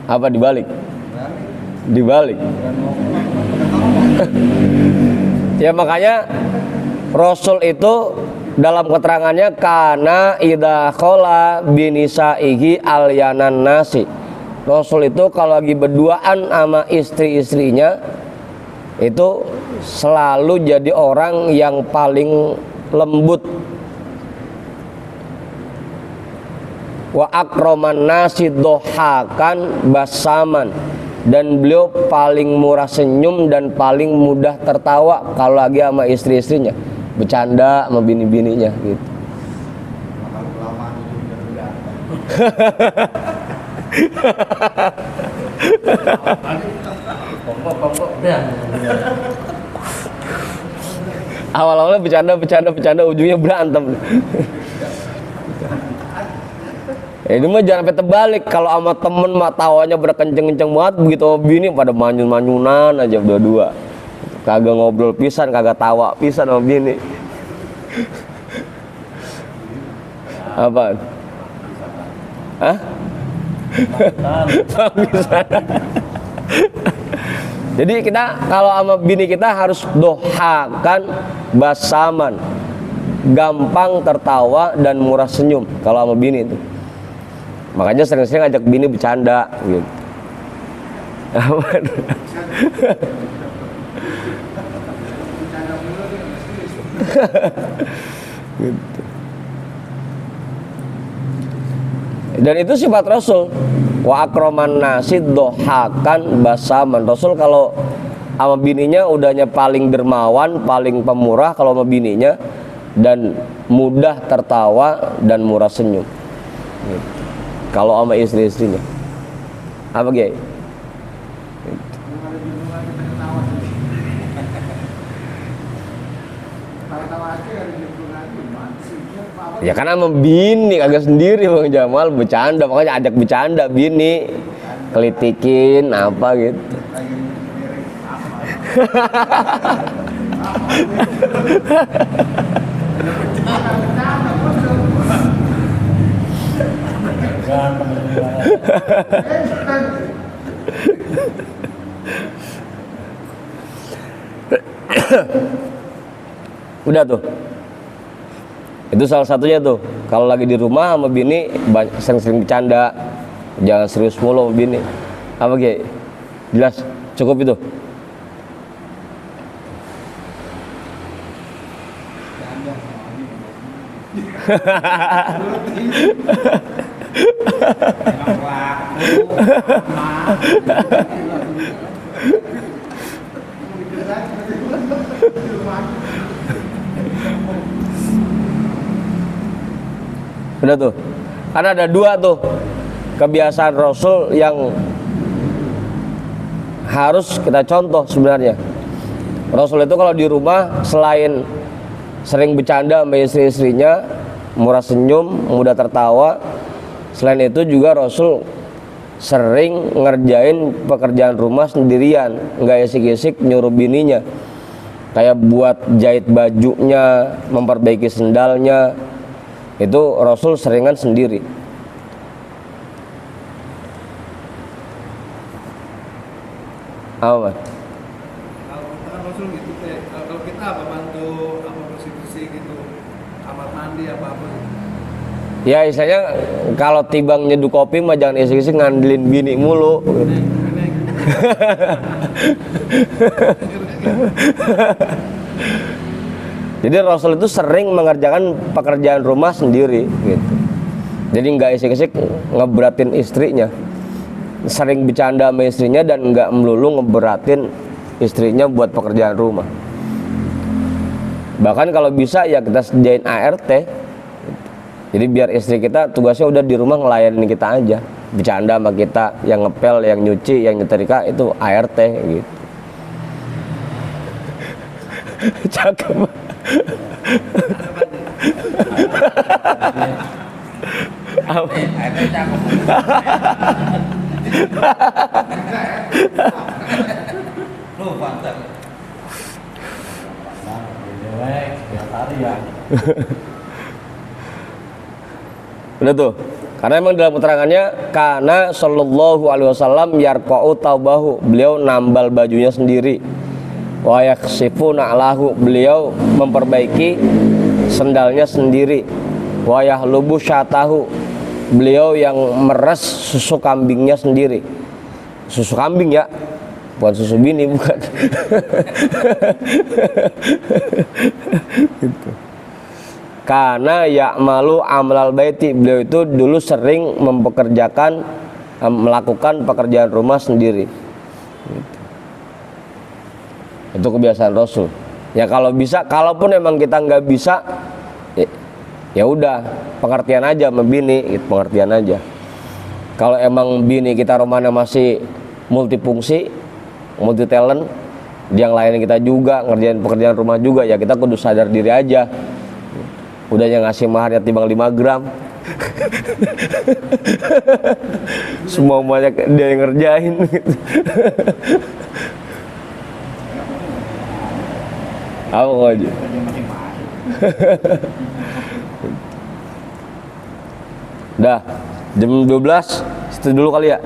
Apa dibalik? Dibalik. Ya, makanya Rasul itu dalam keterangannya, kana idza khala binisaihi alyanan nasi. Rasul itu kalau lagi berduaan sama istri-istrinya itu selalu jadi orang yang paling lembut. Wa akraman nasi dohakan basaman, dan beliau paling murah senyum dan paling mudah tertawa kalau lagi sama istri-istrinya, bercanda sama bini-bininya gitu. Awal-awalnya bercanda, ujungnya berantem. Ini mah jangan sampai terbalik. Kalau sama temen mah tawanya berkenceng-kenceng banget, begitu sama bini pada manyun-manyunan aja berdua. Kagak ngobrol pisan, kagak tawa pisan sama bini. Apaan? Hah? Pisan. Jadi kita kalau sama bini kita harus dohakan basaman, gampang tertawa dan murah senyum kalau sama bini itu. Makanya sering-sering ajak bini bercanda gitu. Gitu. Dan itu sifat Rasul. Wa akroman nasi dohakan basaman. Rasul kalau sama bininya udahnya paling dermawan, paling pemurah kalau sama bininya, dan mudah tertawa dan murah senyum gitu. Kalau sama istri-istrinya apa Kiai? Ya karena sama bini kagak sendiri Bang Jamal bercanda, makanya ajak bercanda bini, kelitikin apa gitu. Udah tuh. Itu salah satunya tuh. Kalau lagi di rumah sama bini sering-sering bercanda. Jangan serius mulu sama bini. Apa Ki? Jelas? Cukup itu? Udah tuh. Karena ada dua tuh kebiasaan Rasul yang harus kita contoh sebenarnya. Rasul itu kalau di rumah selain sering bercanda sama istri-istrinya, murah senyum, mudah tertawa, selain itu juga Rasul sering ngerjain pekerjaan rumah sendirian, nggak isik-isik nyuruh bininya. Kayak buat jahit bajunya, memperbaiki sendalnya, itu Rasul seringan sendiri. Apa? Kalau kita kan Rasul gitu teh. Kalau kita apa bantu apa bersih-bersih gitu, kamar mandi apa gitu. Ya istilahnya kalau tibang nyeduh kopi mah jangan isik-isik ngandelin bini mulu. Jadi Rasul itu sering mengerjakan pekerjaan rumah sendiri gitu. Jadi nggak isik-isik ngeberatin istrinya, sering bercanda sama istrinya dan nggak melulu ngeberatin istrinya buat pekerjaan rumah. Bahkan kalau bisa ya kita sediain ART. Jadi biar istri kita tugasnya udah di rumah ngelayanin kita aja, bercanda sama kita, yang ngepel, yang nyuci, yang nyetrika itu ART gitu. Cakep. Apa? Udah tuh. Karena emang dalam keterangannya karena sallallahu alaihi wasallam yarqa'u taubahu, beliau nambal bajunya sendiri. Wa yaksifu na'lahu, beliau memperbaiki sendalnya sendiri. Wa yahlubu syatahu, beliau yang meres susu kambingnya sendiri. Susu kambing ya, bukan susu bini, bukan. Gitu. Karena ya'malu amalal baiti, beliau itu dulu sering melakukan pekerjaan rumah sendiri gitu. Itu kebiasaan Rasul. Ya kalau bisa, kalaupun emang kita nggak bisa, ya udah pengertian aja sama bini, gitu, pengertian aja. Kalau emang bini kita rumahnya masih multifungsi, multi talent, dia ngelayanin kita juga, ngerjain pekerjaan rumah juga, ya kita kudu sadar diri aja. Udahnya ngasih maharnya timbang 5 gram. Semuanya dia yang ngerjain gitu. Apa kok aja? Kerja masing-masing. Dah, jam 12 situ dulu kali ya.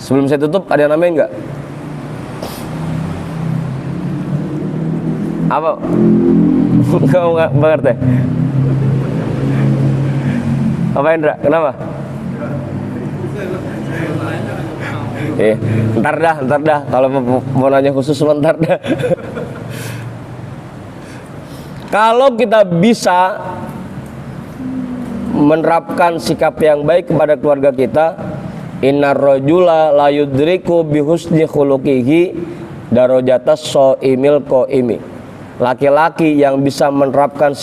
Sebelum saya tutup ada yang namain nggak? Apa? Kamu nggak mengerti? Apa Indra? Kenapa? Ntar dah. Kalau mau nanya khusus sebentar dah. Kalau kita bisa menerapkan sikap yang baik kepada keluarga kita, innar rajula la yudriku bi husni khuluqihi darajatas shaimil qaimi. Laki-laki yang bisa menerapkan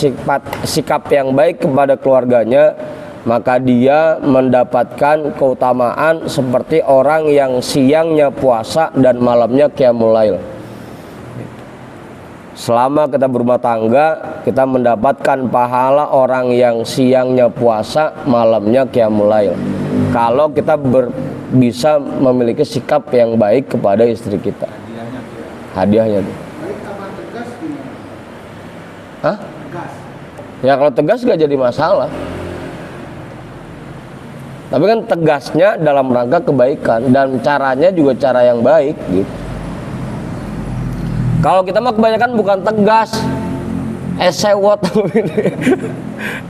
sikap yang baik kepada keluarganya, maka dia mendapatkan keutamaan seperti orang yang siangnya puasa dan malamnya qiyamul lail. Selama kita berumah tangga, kita mendapatkan pahala orang yang siangnya puasa, malamnya qiyamul lail. Kalau kita bisa memiliki sikap yang baik kepada istri kita. Hadiahnya tuh. Hah? Ya kalau tegas gak jadi masalah. Tapi kan tegasnya dalam rangka kebaikan dan caranya juga cara yang baik gitu. Kalau kita mah kebanyakan bukan tegas, esewot,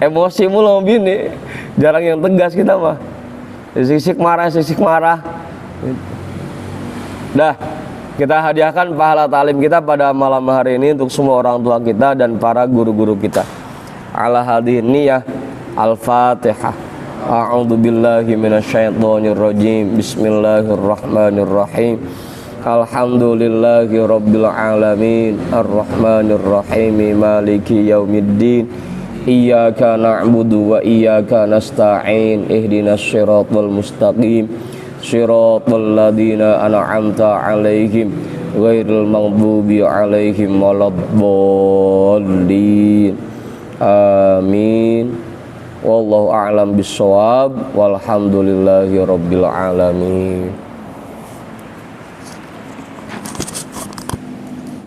emosi mulu bini, jarang yang tegas kita mah. Sisik marah. Dah, kita hadiahkan pahala talim kita pada malam hari ini untuk semua orang tua kita dan para guru-guru kita. Ala hadhihi niyyah, Al-Fatihah. A'udzu billahi minasyaitonir rajim. Bismillahirrahmanirrahim. Alhamdulillahi rabbil alamin. Arrahmanir rahim. Maliki yaumiddin. Iyyaka na'budu wa iyyaka nasta'in. Ihdinas siratal mustaqim. Shiratal ladzina an'amta 'alaihim ghairil maghdubi 'alaihim waladdallin. Amin. Wallahu a'lam bissawab. Walhamdulillahi rabbil alamin.